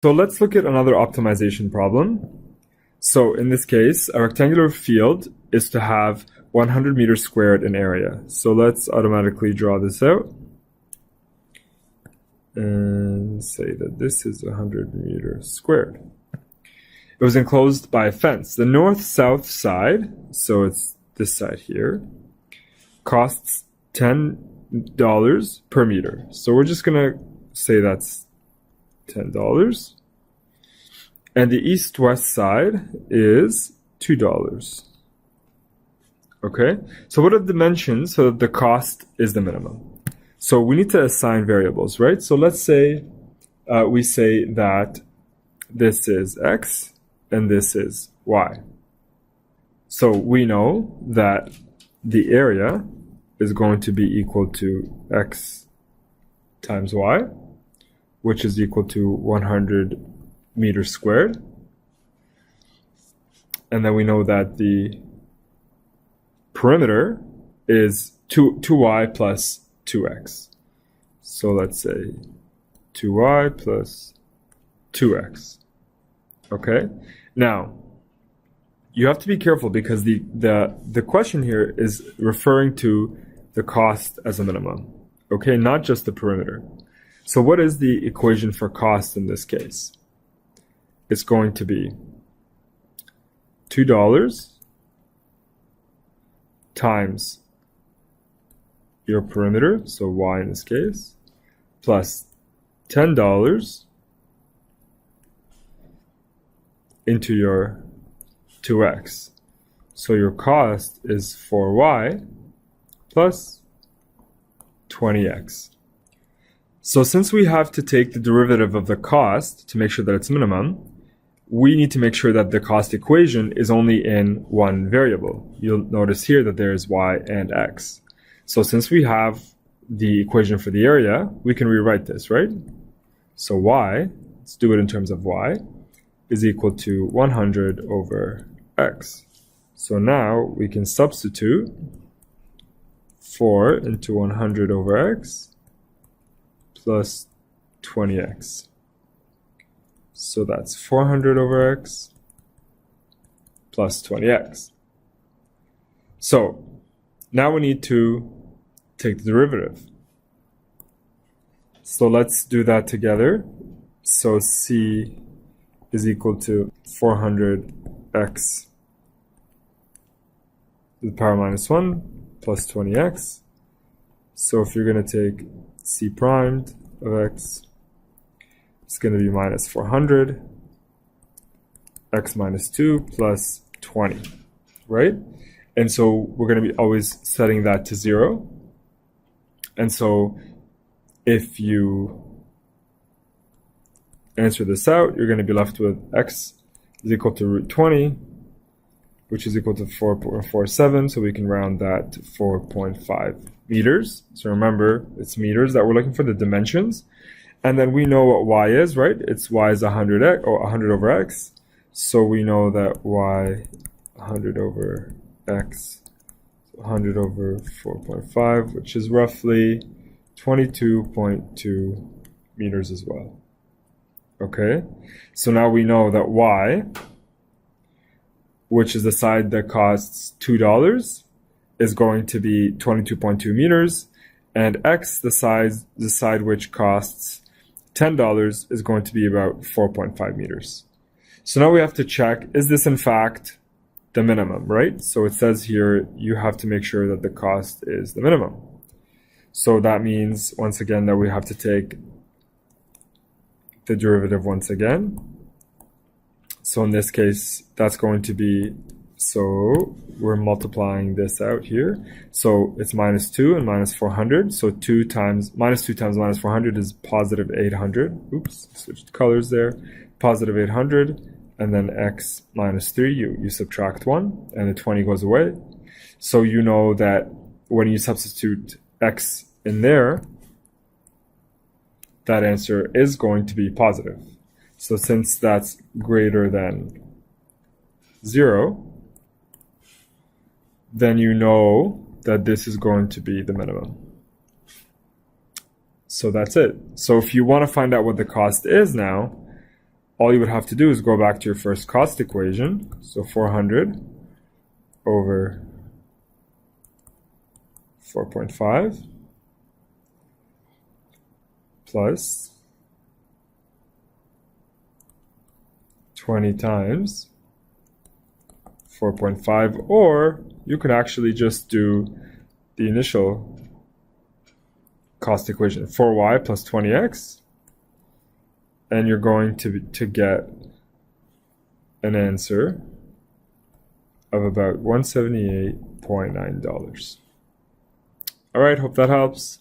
So let's look at another optimization problem. So in this case, a rectangular field is to have 100 meters squared in area. So let's automatically draw this out and say that this is 100 meters squared. It was enclosed by a fence. The north-south side, so it's this side here, costs $10 per meter. So we're just going to say that's $10. And the east-west side is $2. Okay, so what are the dimensions so that the cost is the minimum? So we need to assign variables, right? So let's say we say that this is x and this is y. So we know that the area is going to be equal to x times y, which is equal to 100 meters squared. And then we know that the perimeter is 2y plus 2x. So let's say 2y plus 2x. Okay? Now, you have to be careful because the question here is referring to the cost as a minimum. Okay? Not just the perimeter. So what is the equation for cost in this case? It's going to be $2 times your perimeter, so y in this case, plus $10 into your 2x. So your cost is 4y plus 20x. So since we have to take the derivative of the cost to make sure that it's minimum, we need to make sure that the cost equation is only in one variable. You'll notice here that there is y and x. So since we have the equation for the area, we can rewrite this, right? So y, let's do it in terms of y, is equal to 100 over x. So now we can substitute 4 into 100 over x plus 20x. So that's 400 over x plus 20x. So now we need to take the derivative. So let's do that together. So c is equal to 400x to the power minus 1 plus 20x. So if you're going to take c primed of x, it's going to be minus 400 x minus 2 plus 20, right? And so we're going to be always setting that to 0. And so if you answer this out, you're going to be left with x is equal to root 20, which is equal to 4.47. So we can round that to 4.5 meters. So remember, it's meters that we're looking for, the dimensions. And then we know what y is, right? It's y is 100x, or 100 over x. So we know that y 100 over x, 100 over 4.5, which is roughly 22.2 meters as well. Okay? So now we know that y, which is the side that costs $2, is going to be 22.2 meters, and x, the side which costs $10, is going to be about 4.5 meters. So now we have to check, is this in fact the minimum, right? So it says here you have to make sure that the cost is the minimum. So that means, once again, that we have to take the derivative once again. So in this case, that's going to be, so we're multiplying this out here. So it's minus 2 and minus 400. So minus 2 times minus 400 is positive 800. Oops, switched colors there. Positive 800. And then x minus 3, you subtract 1, and the 20 goes away. So you know that when you substitute x in there, that answer is going to be positive. So since that's greater than 0, then you know that this is going to be the minimum. So that's it. So if you want to find out what the cost is now, all you would have to do is go back to your first cost equation. So 400 over 4.5 plus 20 times 4.5, or you could actually just do the initial cost equation, 4y plus 20x, and you're going to get an answer of about $178.9. All right, hope that helps.